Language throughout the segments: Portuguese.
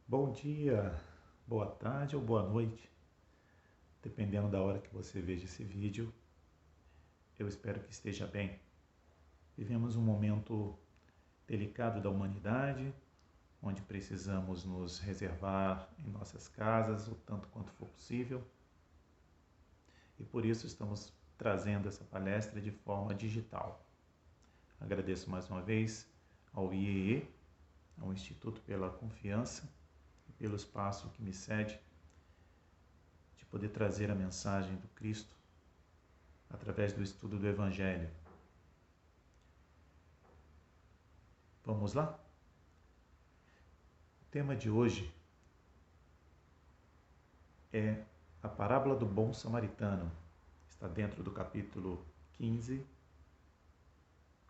Bom dia, boa tarde ou boa noite, dependendo da hora que você veja esse vídeo. Eu espero que esteja bem. Vivemos um momento delicado da humanidade, onde precisamos nos reservar em nossas casas o tanto quanto for possível. E por isso estamos trazendo essa palestra de forma digital. Agradeço mais uma vez ao IEE, ao Instituto pela Confiança e pelo espaço que me cede de poder trazer a mensagem do Cristo através do estudo do Evangelho. Vamos lá? O tema de hoje é a parábola do bom samaritano. Está dentro do capítulo 15,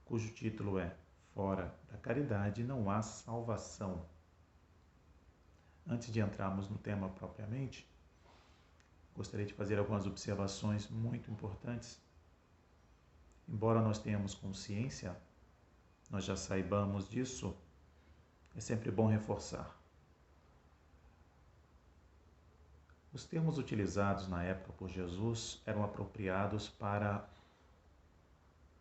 cujo título é Fora da caridade não há salvação. Antes de entrarmos no tema propriamente, gostaria de fazer algumas observações muito importantes. Embora nós tenhamos consciência, nós já saibamos disso, é sempre bom reforçar. Os termos utilizados na época por Jesus eram apropriados para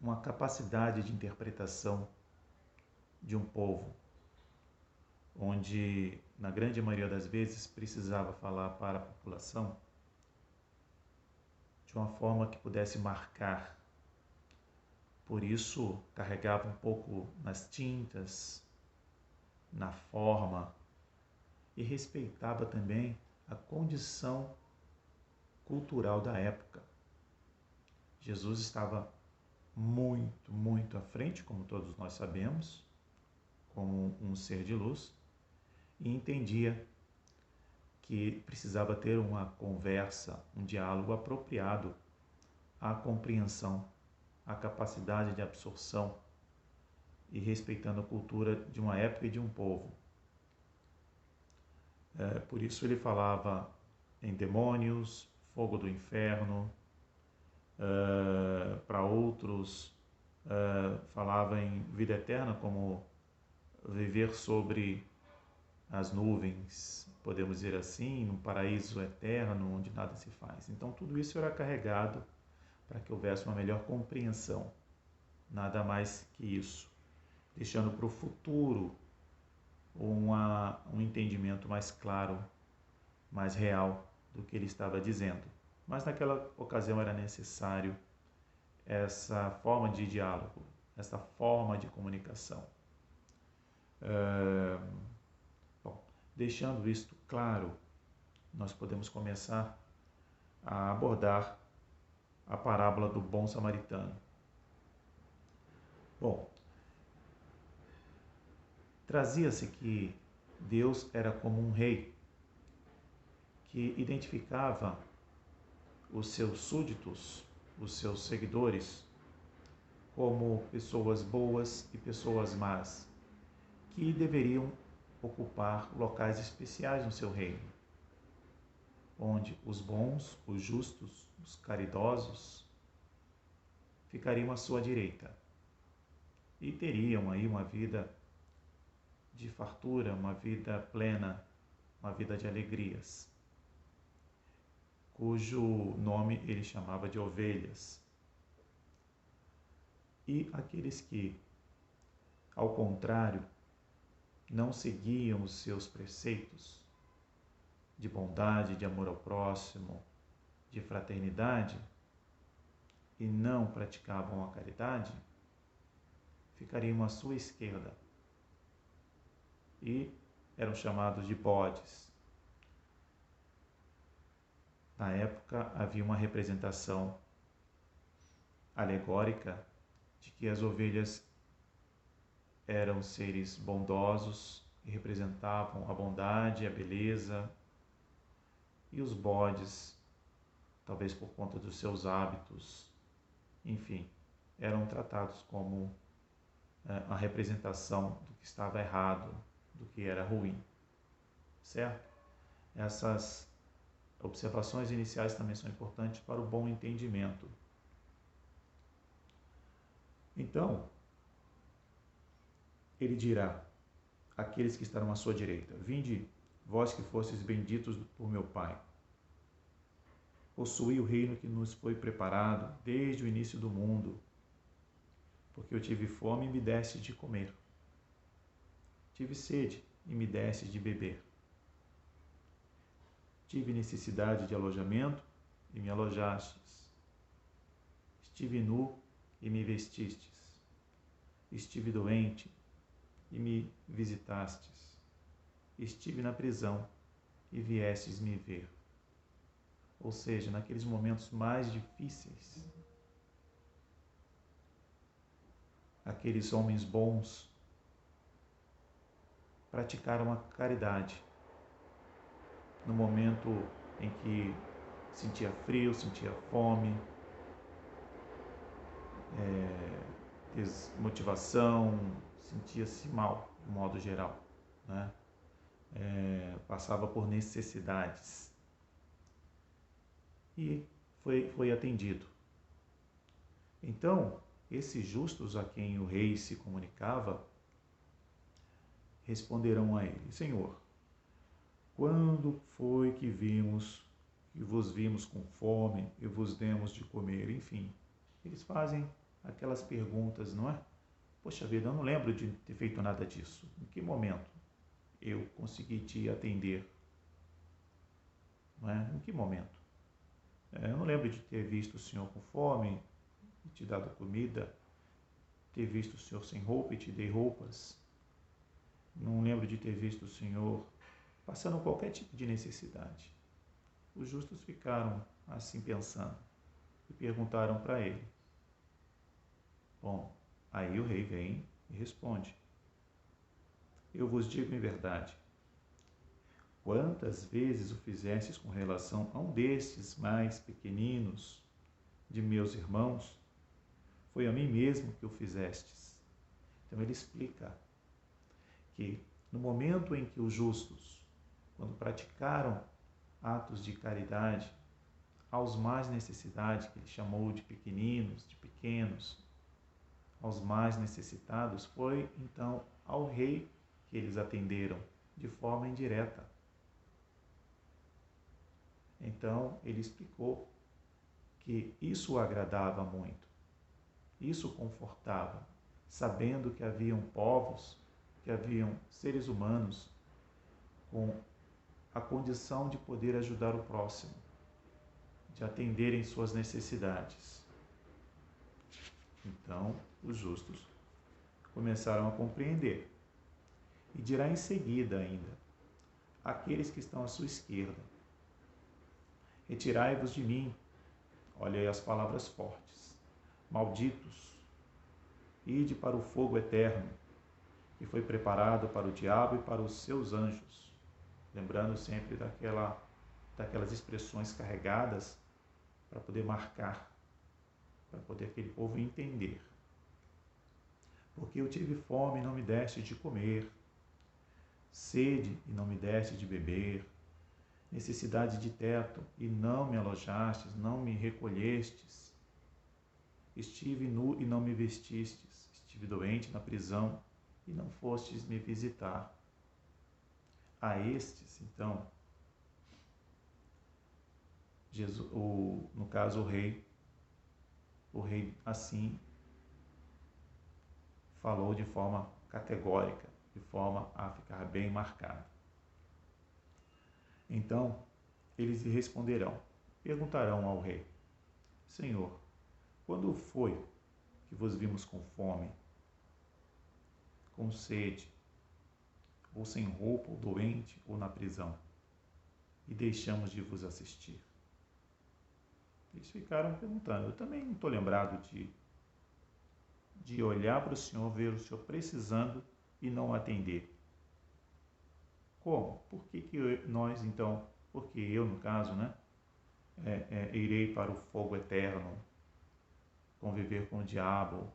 uma capacidade de interpretação de um povo, onde, na grande maioria das vezes, precisava falar para a população de uma forma que pudesse marcar. Por isso, carregava um pouco nas tintas, na forma, e respeitava também a condição cultural da época. Jesus estava muito à frente, como todos nós sabemos, como um ser de luz, e entendia que precisava ter uma conversa, um diálogo apropriado à compreensão, à capacidade de absorção e respeitando a cultura de uma época e de um povo. Por isso ele falava em demônios, fogo do inferno, para outros falava em vida eterna, como viver sobre as nuvens, podemos dizer assim, num paraíso eterno onde nada se faz. Então tudo isso era carregado para que houvesse uma melhor compreensão, nada mais que isso, deixando para o futuro um entendimento mais claro, mais real do que ele estava dizendo. Mas naquela ocasião era necessário essa forma de diálogo, essa forma de comunicação. Bom, deixando isto claro, nós podemos começar a abordar a parábola do bom samaritano. Bom, trazia-se que Deus era como um rei que identificava os seus súditos, os seus seguidores, como pessoas boas e pessoas más, que deveriam ocupar locais especiais no seu reino, onde os bons, os justos, os caridosos ficariam à sua direita e teriam aí uma vida de fartura, uma vida plena, uma vida de alegrias, cujo nome ele chamava de ovelhas. E aqueles que, ao contrário, não seguiam os seus preceitos de bondade, de amor ao próximo, de fraternidade, e não praticavam a caridade, ficariam à sua esquerda e eram chamados de bodes. Na época havia uma representação alegórica de que as ovelhas eram seres bondosos e representavam a bondade, a beleza, e os bodes, talvez por conta dos seus hábitos, enfim, eram tratados como a representação do que estava errado, do que era ruim, certo? Essas observações iniciais também são importantes para o bom entendimento. Então, ele dirá àqueles que estarão à sua direita: vinde vós que fostes benditos por meu Pai. Possuí o reino que nos foi preparado desde o início do mundo, porque eu tive fome e me deste de comer. Tive sede e me deste de beber. Tive necessidade de alojamento e me alojastes. Estive nu e me vestistes. Estive doente e me visitastes. Estive na prisão e viestes me ver. Ou seja, naqueles momentos mais difíceis, aqueles homens bons praticaram a caridade. No momento em que sentia frio, sentia fome, desmotivação, sentia-se mal, de modo geral, né? Passava por necessidades e foi atendido. Então, esses justos a quem o rei se comunicava responderão a ele: Senhor, quando foi que vos vimos com fome e vos demos de comer? Enfim, eles fazem aquelas perguntas, não é? Poxa vida, eu não lembro de ter feito nada disso. Em que momento eu consegui te atender? Não é? Em que momento? Eu não lembro de ter visto o Senhor com fome e te dado comida, ter visto o Senhor sem roupa e te dei roupas. Não lembro de ter visto o Senhor passando qualquer tipo de necessidade. Os justos ficaram assim pensando e perguntaram para ele. Bom, aí o rei vem e responde: eu vos digo em verdade, quantas vezes o fizestes com relação a um destes mais pequeninos de meus irmãos, foi a mim mesmo que o fizestes. Então ele explica que no momento em que os justos, quando praticaram atos de caridade aos mais necessitados, que ele chamou de pequeninos, de pequenos, aos mais necessitados, foi então ao rei que eles atenderam de forma indireta. Então ele explicou que isso o agradava muito, isso o confortava, sabendo que haviam povos, que haviam seres humanos com a condição de poder ajudar o próximo, de atenderem suas necessidades. Então, os justos começaram a compreender. E dirá em seguida ainda, aqueles que estão à sua esquerda: retirai-vos de mim, olha aí as palavras fortes, malditos, ide para o fogo eterno, que foi preparado para o diabo e para os seus anjos. Lembrando sempre daquelas expressões carregadas para poder marcar, para poder aquele povo entender. Porque eu tive fome e não me deste de comer, sede e não me deste de beber, necessidade de teto e não me alojastes, não me recolhestes, estive nu e não me vestistes, estive doente na prisão e não fostes me visitar. A estes, então, Jesus, no caso o rei assim falou de forma categórica, de forma a ficar bem marcado. Então, eles lhe responderão, perguntarão ao rei: Senhor, quando foi que vos vimos com fome, com sede, ou sem roupa, ou doente, ou na prisão, e deixamos de vos assistir? Eles ficaram perguntando. Eu também não estou lembrado de olhar para o Senhor, ver o Senhor precisando e não atender. Como? Por que nós, então, porque eu, no caso, né, irei para o fogo eterno, conviver com o diabo,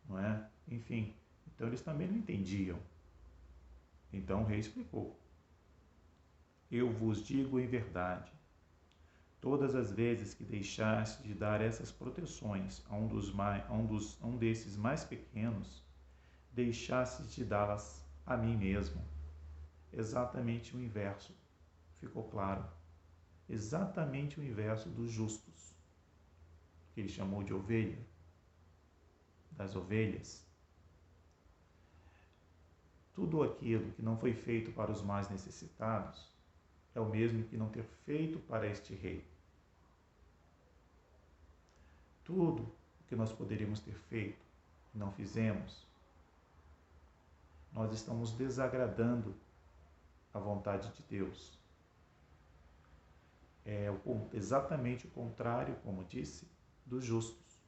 não é? Enfim, então eles também não entendiam. Então o rei explicou: eu vos digo em verdade, todas as vezes que deixaste de dar essas proteções a um desses mais pequenos, deixaste de dá-las a mim mesmo. exatamente o inverso. Ficou claro? Exatamente o inverso dos justos, que ele chamou de ovelha, das ovelhas. Tudo aquilo que não foi feito para os mais necessitados é o mesmo que não ter feito para este rei. Tudo o que nós poderíamos ter feito e não fizemos, nós estamos desagradando a vontade de Deus. É exatamente o contrário, como disse, dos justos.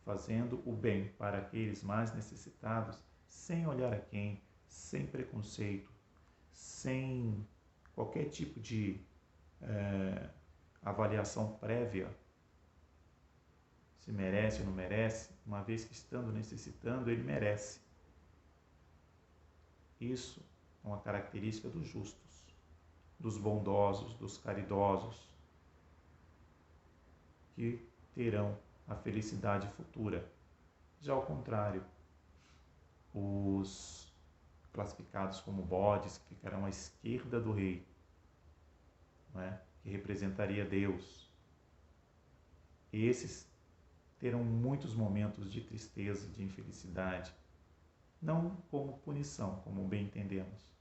Fazendo o bem para aqueles mais necessitados, sem olhar a quem, sem preconceito, sem qualquer tipo de avaliação prévia, se merece ou não merece, uma vez que estando necessitando, ele merece. Isso é uma característica dos justos, dos bondosos, dos caridosos, que terão a felicidade futura. Já ao contrário, os classificados como bodes, que ficarão à esquerda do rei, não é? Que representaria Deus, esses terão muitos momentos de tristeza, de infelicidade, não como punição, como bem entendemos,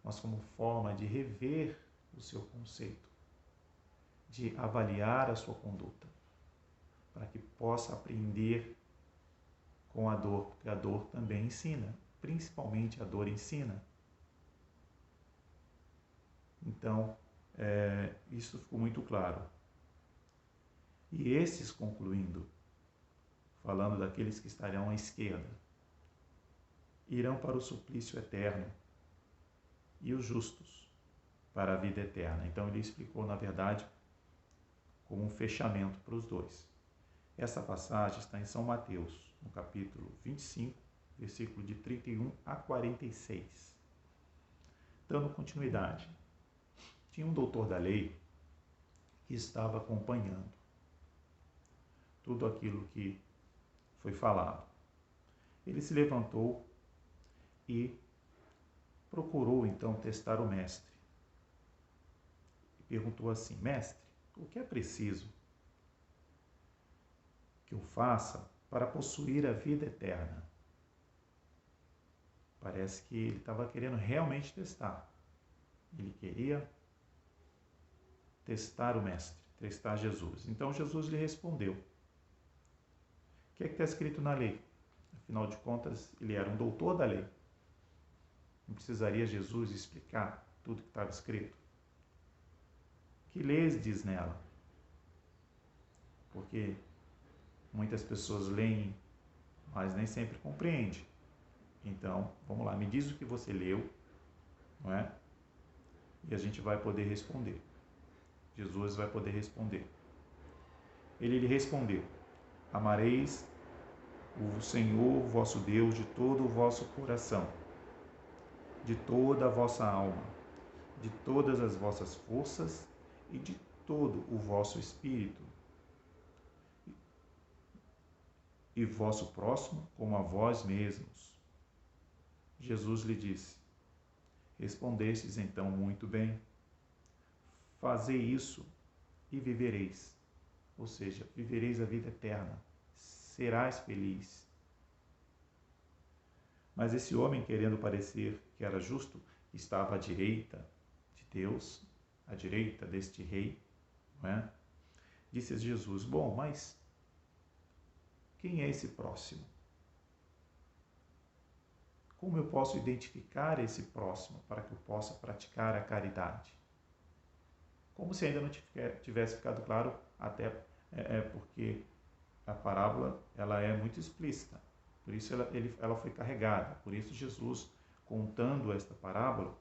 mas como forma de rever o seu conceito, de avaliar a sua conduta, para que possa aprender com a dor, porque a dor também ensina, principalmente a dor ensina. Então, isso ficou muito claro. E esses, concluindo, falando daqueles que estarão à esquerda, irão para o suplício eterno, e os justos para a vida eterna. Então ele explicou, na verdade, como um fechamento para os dois. Essa passagem está em São Mateus, no capítulo 25, versículo de 31 a 46. Dando continuidade, tinha um doutor da lei que estava acompanhando tudo aquilo que foi falado. Ele se levantou e procurou então testar o mestre. E perguntou assim: mestre, o que é preciso que eu faça para possuir a vida eterna? Parece que ele estava querendo realmente testar. Ele queria testar o mestre, testar Jesus. Então Jesus lhe respondeu: o que é que está escrito na lei? Afinal de contas, ele era um doutor da lei. Não precisaria Jesus explicar tudo que estava escrito? Que lês diz nela? Porque muitas pessoas leem, mas nem sempre compreendem. Então, vamos lá, me diz o que você leu, não é? E a gente vai poder responder. Jesus vai poder responder. Ele lhe respondeu: amareis o Senhor vosso Deus de todo o vosso coração, de toda a vossa alma, de todas as vossas forças e de todo o vosso espírito, e vosso próximo como a vós mesmos. Jesus lhe disse: respondestes então muito bem, fazei isso e vivereis, ou seja, vivereis a vida eterna, serás feliz. Mas esse homem, querendo parecer que era justo, estava à direita de Deus, à direita deste rei, não é? Disse a Jesus: bom, mas quem é esse próximo? Como eu posso identificar esse próximo para que eu possa praticar a caridade? Como se ainda não tivesse ficado claro, até porque a parábola ela é muito explícita, por isso ela foi carregada. Por isso Jesus, contando esta parábola,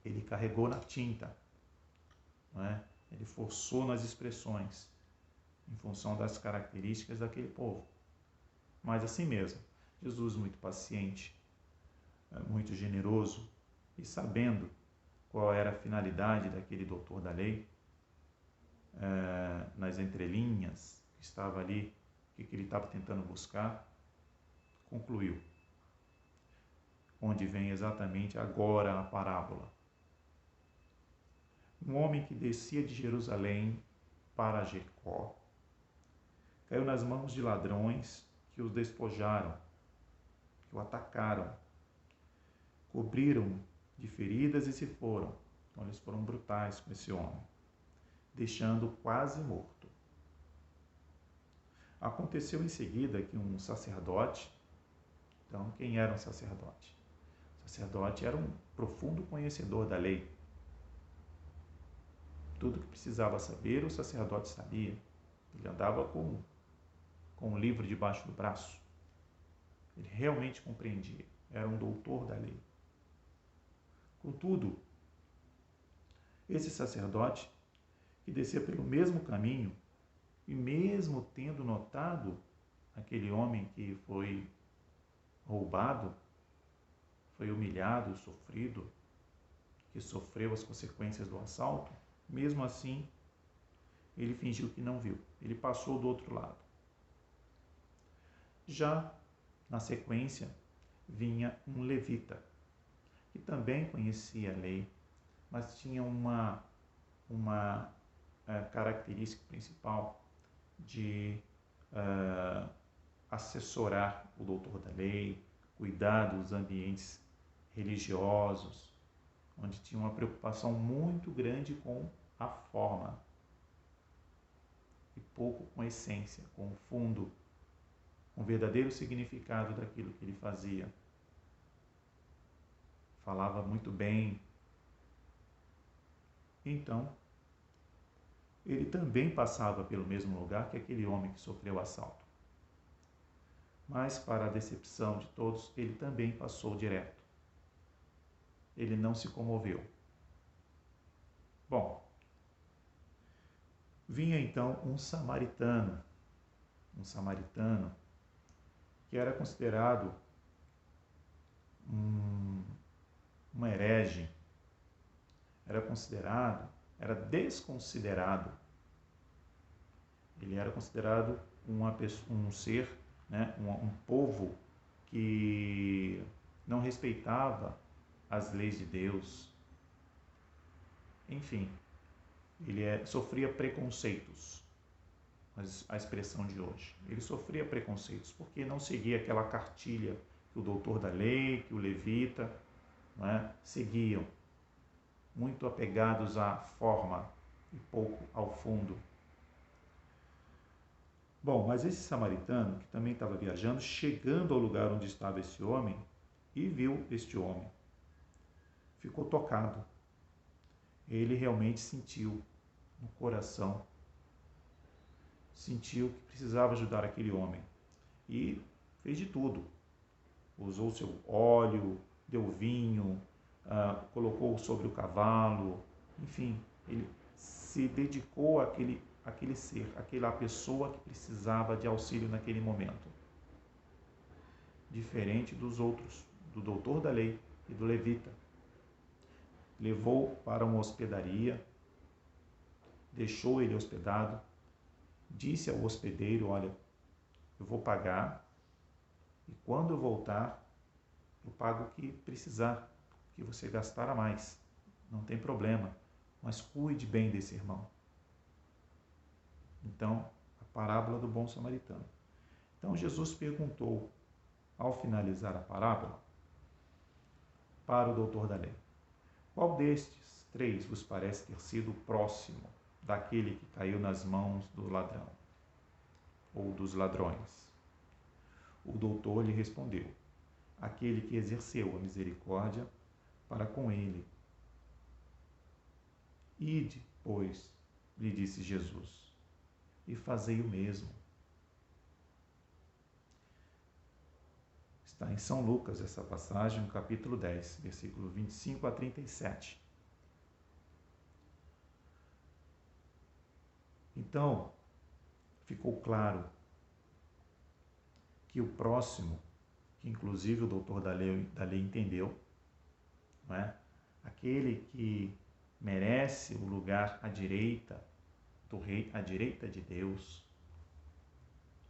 ele carregou na tinta, não é? Ele forçou nas expressões, em função das características daquele povo. Mas assim mesmo, Jesus, muito paciente, muito generoso, e sabendo qual era a finalidade daquele doutor da lei, nas entrelinhas que estava ali, o que ele estava tentando buscar, concluiu: onde vem exatamente agora a parábola. Um homem que descia de Jerusalém para Jericó caiu nas mãos de ladrões que os despojaram, que o atacaram, cobriram de feridas e se foram. Então eles foram brutais com esse homem, deixando-o quase morto. Aconteceu em seguida que um sacerdote, então quem era um sacerdote? O sacerdote era um profundo conhecedor da lei. Tudo que precisava saber, o sacerdote sabia. Ele andava com um livro debaixo do braço. Ele realmente compreendia. Era um doutor da lei. Contudo, esse sacerdote, que descia pelo mesmo caminho, e mesmo tendo notado aquele homem que foi roubado, foi humilhado, sofrido, que sofreu as consequências do assalto, mesmo assim, ele fingiu que não viu. Ele passou do outro lado. Já na sequência, vinha um levita, que também conhecia a lei, mas tinha uma característica principal de assessorar o doutor da lei, cuidar dos ambientes religiosos, onde tinha uma preocupação muito grande com a forma e pouco com a essência, com o fundo, com o verdadeiro significado daquilo que ele fazia. Falava muito bem. Então, ele também passava pelo mesmo lugar que aquele homem que sofreu o assalto. Mas, para a decepção de todos, ele também passou direto. Ele não se comoveu. Bom, vinha então um samaritano que era considerado um herege, era desconsiderado. Ele era considerado um ser, né, um povo que não respeitava as leis de Deus. Enfim, ele sofria preconceitos, a expressão de hoje. Ele sofria preconceitos porque não seguia aquela cartilha que o doutor da lei, que o levita, né, seguiam, muito apegados à forma e pouco ao fundo. Bom, mas esse samaritano, que também estava viajando, chegando ao lugar onde estava esse homem, e viu este homem, ficou tocado. Ele realmente sentiu no coração, sentiu que precisava ajudar aquele homem e fez de tudo. Usou seu óleo, deu vinho, colocou sobre o cavalo, enfim, ele se dedicou àquele ser, àquela pessoa que precisava de auxílio naquele momento. Diferente dos outros, do doutor da lei e do levita. Levou para uma hospedaria, deixou ele hospedado, disse ao hospedeiro: olha, eu vou pagar e quando eu voltar, eu pago o que precisar, o que você gastar a mais. Não tem problema, mas cuide bem desse irmão. Então, a parábola do bom samaritano. Então, Jesus perguntou, ao finalizar a parábola, para o doutor da lei: qual destes 3 vos parece ter sido próximo daquele que caiu nas mãos do ladrão ou dos ladrões? O doutor lhe respondeu: aquele que exerceu a misericórdia para com ele. Ide, pois, lhe disse Jesus, e fazei o mesmo. Está em São Lucas essa passagem, no capítulo 10, versículo 25 a 37. Então, ficou claro que o próximo, que inclusive o doutor da lei entendeu, não é? Aquele que merece o lugar à direita do rei, à direita de Deus,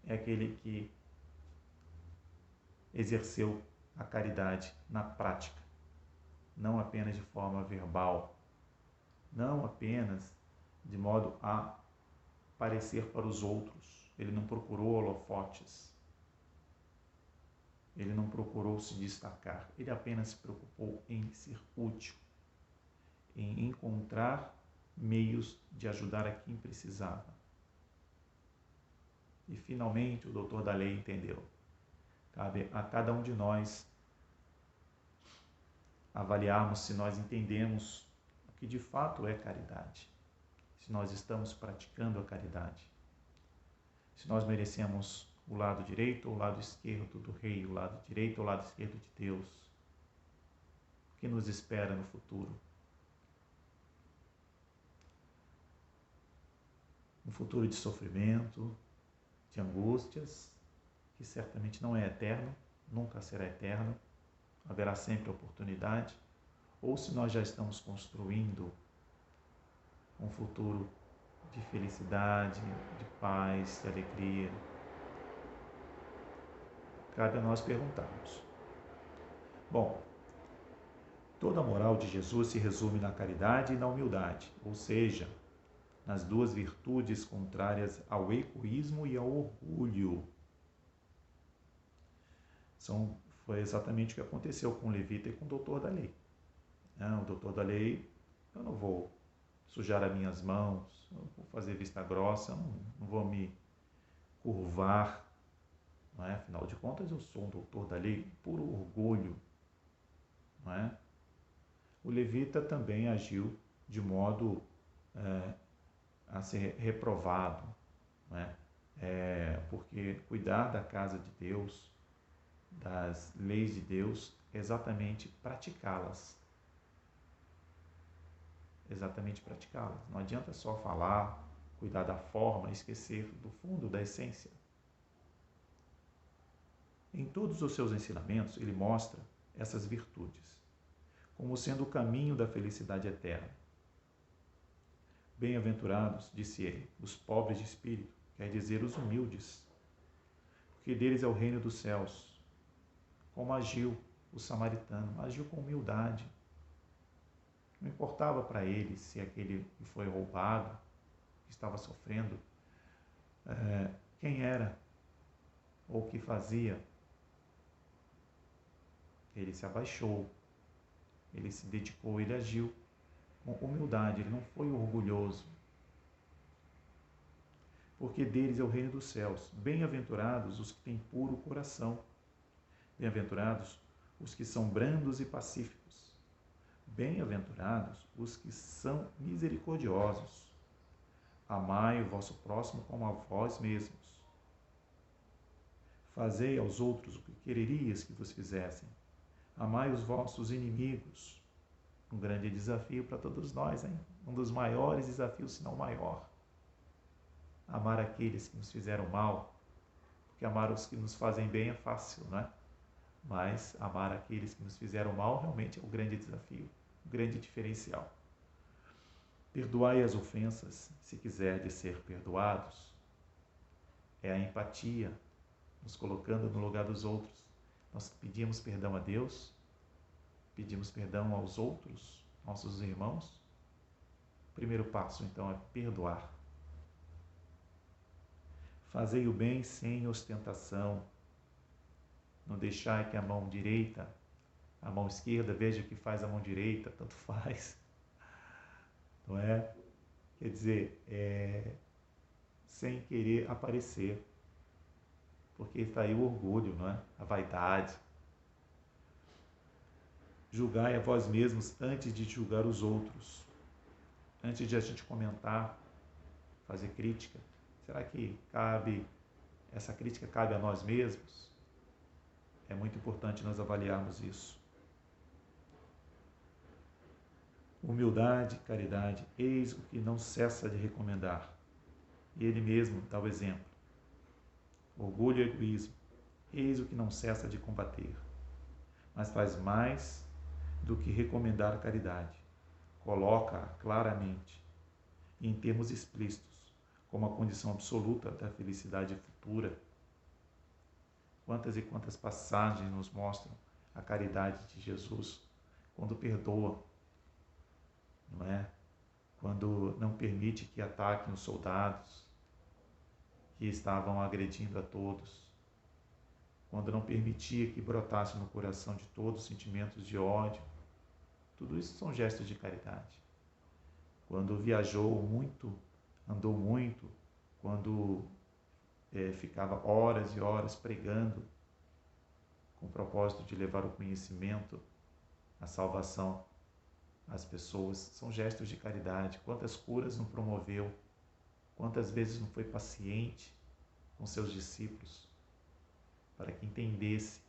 é aquele que exerceu a caridade na prática, não apenas de forma verbal, não apenas de modo a parecer para os outros. Ele não procurou holofotes, ele não procurou se destacar, ele apenas se preocupou em ser útil, em encontrar meios de ajudar a quem precisava. E finalmente o doutor da lei entendeu. Cabe a cada um de nós avaliarmos se nós entendemos o que de fato é caridade, se nós estamos praticando a caridade, se nós merecemos o lado direito ou o lado esquerdo do rei, o lado direito ou o lado esquerdo de Deus, o que nos espera no futuro. Um futuro de sofrimento, de angústias, que certamente não é eterno, nunca será eterno, haverá sempre oportunidade, ou se nós já estamos construindo um futuro de felicidade, de paz, de alegria. Cabe a nós perguntarmos. Bom, toda a moral de Jesus se resume na caridade e na humildade, ou seja, nas duas virtudes contrárias ao egoísmo e ao orgulho. Foi exatamente o que aconteceu com o levita e com o doutor da lei. O doutor da lei, eu não vou sujar as minhas mãos, não vou fazer vista grossa, não vou me curvar. Não é? Afinal de contas, eu sou um doutor da lei, puro orgulho. Não é? O levita também agiu de modo a ser reprovado, não é? Porque cuidar da casa de Deus, das leis de Deus, é exatamente praticá-las. Exatamente praticá-las. Não adianta só falar, cuidar da forma e esquecer do fundo, da essência. Em todos os seus ensinamentos, ele mostra essas virtudes como sendo o caminho da felicidade eterna. Bem-aventurados, disse ele, os pobres de espírito, quer dizer os humildes, porque deles é o reino dos céus. Como agiu o samaritano, agiu com humildade. Não importava para ele se aquele que foi roubado, que estava sofrendo, quem era ou o que fazia. Ele se abaixou, ele se dedicou, ele agiu com humildade, ele não foi orgulhoso. Porque deles é o reino dos céus. Bem-aventurados os que têm puro coração. Bem-aventurados os que são brandos e pacíficos. Bem-aventurados os que são misericordiosos. Amai o vosso próximo como a vós mesmos. Fazei aos outros o que quererias que vos fizessem. Amai os vossos inimigos. Um grande desafio para todos nós, hein? Um dos maiores desafios, se não o maior. Amar aqueles que nos fizeram mal, porque amar os que nos fazem bem é fácil, né? Mas amar aqueles que nos fizeram mal realmente é o grande desafio, o grande diferencial. Perdoai as ofensas, se quiserdes ser perdoados. É a empatia, nos colocando no lugar dos outros. Nós pedimos perdão a Deus, pedimos perdão aos outros, nossos irmãos. O primeiro passo, então, é perdoar. Fazei o bem sem ostentação. Não deixai que a mão direita, a mão esquerda, veja o que faz a mão direita, tanto faz. Não é? Quer dizer, sem querer aparecer. Porque está aí o orgulho, não é? A vaidade. Julgai a vós mesmos antes de julgar os outros. Antes de a gente comentar, fazer crítica. Será que essa crítica cabe a nós mesmos? É muito importante nós avaliarmos isso. Humildade, caridade, eis o que não cessa de recomendar. E ele mesmo dá o exemplo. Orgulho e egoísmo, eis o que não cessa de combater. Mas faz mais do que recomendar a caridade. Coloca-a claramente e em termos explícitos, como a condição absoluta da felicidade futura. Quantas e quantas passagens nos mostram a caridade de Jesus quando perdoa, não é? Quando não permite que ataquem os soldados que estavam agredindo a todos, quando não permitia que brotasse no coração de todos sentimentos de ódio. Tudo isso são gestos de caridade. Quando viajou muito, andou muito, quando ficava horas e horas pregando, com o propósito de levar o conhecimento, a salvação às pessoas, são gestos de caridade. Quantas curas não promoveu, quantas vezes não foi paciente com seus discípulos, para que entendesse,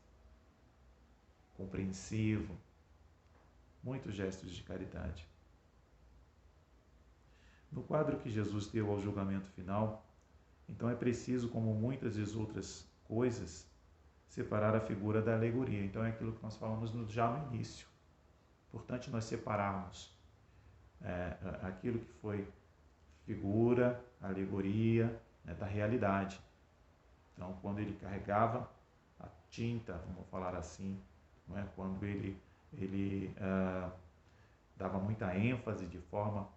compreensivo, muitos gestos de caridade. No quadro que Jesus deu ao julgamento final, então é preciso, como muitas das outras coisas, separar a figura da alegoria. Então é aquilo que nós falamos já no início. Importante nós separarmos aquilo que foi figura, alegoria, né, da realidade. Então, quando ele carregava a tinta, vamos falar assim, não é? Quando ele dava muita ênfase de forma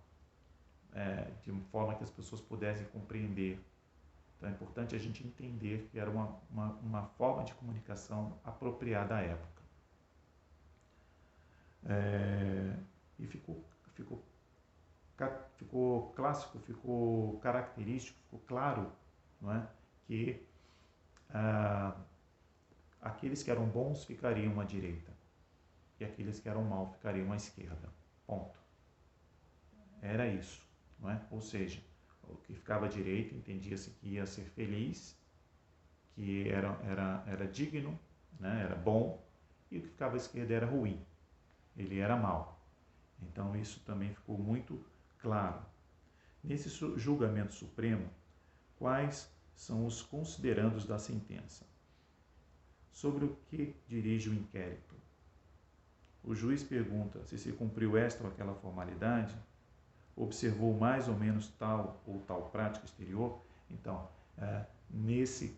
que as pessoas pudessem compreender. Então é importante a gente entender que era uma forma de comunicação apropriada à época. E ficou clássico, ficou característico, ficou claro, não é? Que aqueles que eram bons ficariam à direita e aqueles que eram maus ficariam à esquerda. Ponto. Era isso, não é? Ou seja, o que ficava à direita entendia-se que ia ser feliz, que era digno, né? Era bom, e o que ficava à esquerda era ruim, ele era mau. Então isso também ficou muito claro. Nesse julgamento supremo, quais são os considerandos da sentença? Sobre o que dirige o inquérito? O juiz pergunta se cumpriu esta ou aquela formalidade, observou mais ou menos tal ou tal prática exterior. Então, nesse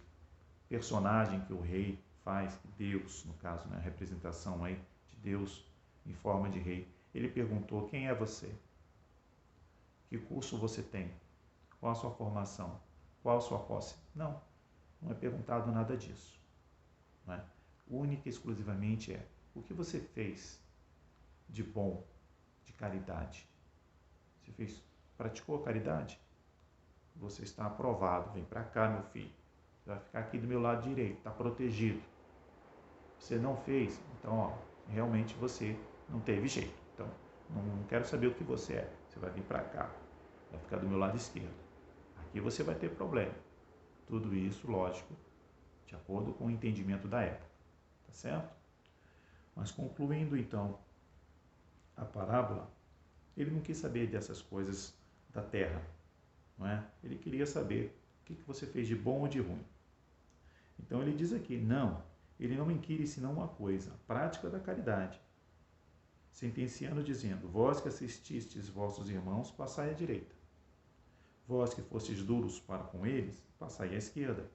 personagem que o rei faz, Deus, no caso, né, a representação aí de Deus em forma de rei, ele perguntou: quem é você? Que curso você tem? Qual a sua formação? Qual a sua posse? Não é perguntado nada disso. Não é? Única e exclusivamente o que você fez de bom, de caridade. Você praticou a caridade? Você está aprovado. Vem para cá, meu filho. Você vai ficar aqui do meu lado direito, está protegido. Você não fez? Então, realmente você não teve jeito. Então, não quero saber o que você é. Você vai vir para cá, vai ficar do meu lado esquerdo. Aqui você vai ter problema. Tudo isso, lógico, de acordo com o entendimento da época. Tá certo? Mas concluindo, então, a parábola, ele não quis saber dessas coisas da terra, não é? Ele queria saber o que você fez de bom ou de ruim. Então ele diz aqui, ele não inquire senão uma coisa, a prática da caridade, sentenciando dizendo: vós que assististes vossos irmãos, passai à direita. Vós que fostes duros para com eles, passai à esquerda.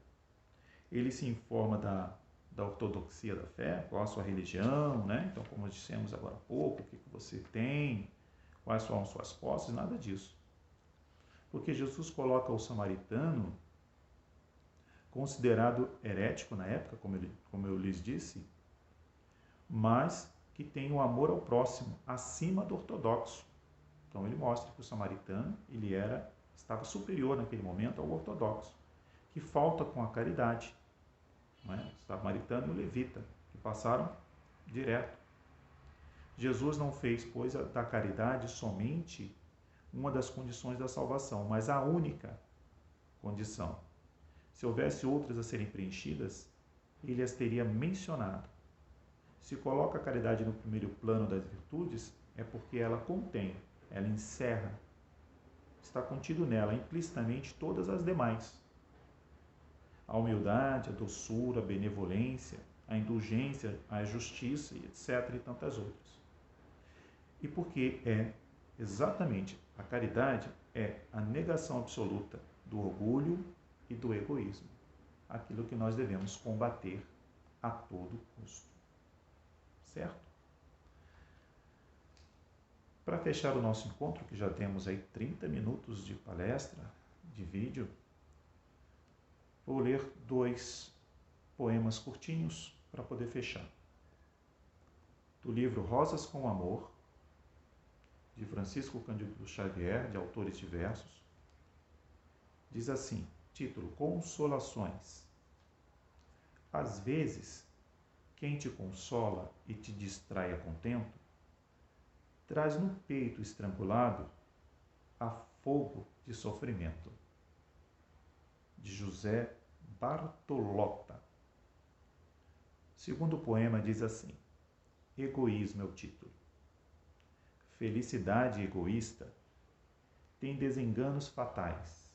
Ele se informa da ortodoxia da fé, qual a sua religião, né? Então, como dissemos agora há pouco, o que você tem, quais são suas posses, nada disso. Porque Jesus coloca o samaritano, considerado herético na época, como eu lhes disse, mas que tem o amor ao próximo acima do ortodoxo. Então ele mostra que o samaritano estava superior naquele momento ao ortodoxo, que falta com a caridade. Não é? O samaritano e o levita, que passaram direto. Jesus não fez, pois, da caridade somente uma das condições da salvação, mas a única condição. Se houvesse outras a serem preenchidas, ele as teria mencionado. Se coloca a caridade no primeiro plano das virtudes, é porque ela contém, ela encerra, está contido nela implicitamente todas as demais. A humildade, a doçura, a benevolência, a indulgência, a justiça, etc. e tantas outras. E porque exatamente a caridade é a negação absoluta do orgulho e do egoísmo, aquilo que nós devemos combater a todo custo. certo? Para fechar o nosso encontro, que já temos aí 30 minutos de palestra, de vídeo, vou ler 2 poemas curtinhos para poder fechar. Do livro Rosas com Amor, de Francisco Cândido Xavier, de autores diversos, diz assim, título: Consolações. Às vezes, quem te consola e te distrai a contento, traz no peito estrangulado a fogo de sofrimento. De José Bartolotta. Segundo poema diz assim: Egoísmo é o título. Felicidade egoísta tem desenganos fatais,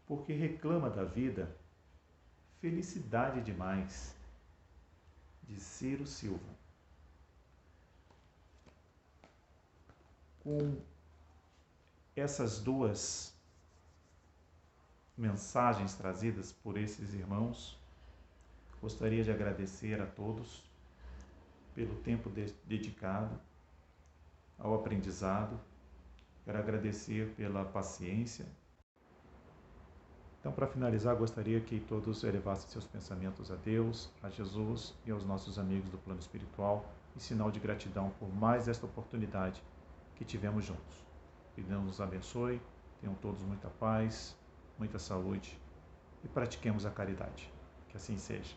porque reclama da vida felicidade demais. De Ciro Silva. Com essas 2 mensagens trazidas por esses irmãos, gostaria de agradecer a todos pelo tempo dedicado ao aprendizado. Quero agradecer pela paciência. Então, para finalizar, gostaria que todos elevassem seus pensamentos a Deus, a Jesus e aos nossos amigos do plano espiritual, em sinal de gratidão por mais esta oportunidade que tivemos juntos. Que Deus nos abençoe, tenham todos muita paz, muita saúde e pratiquemos a caridade. Que assim seja.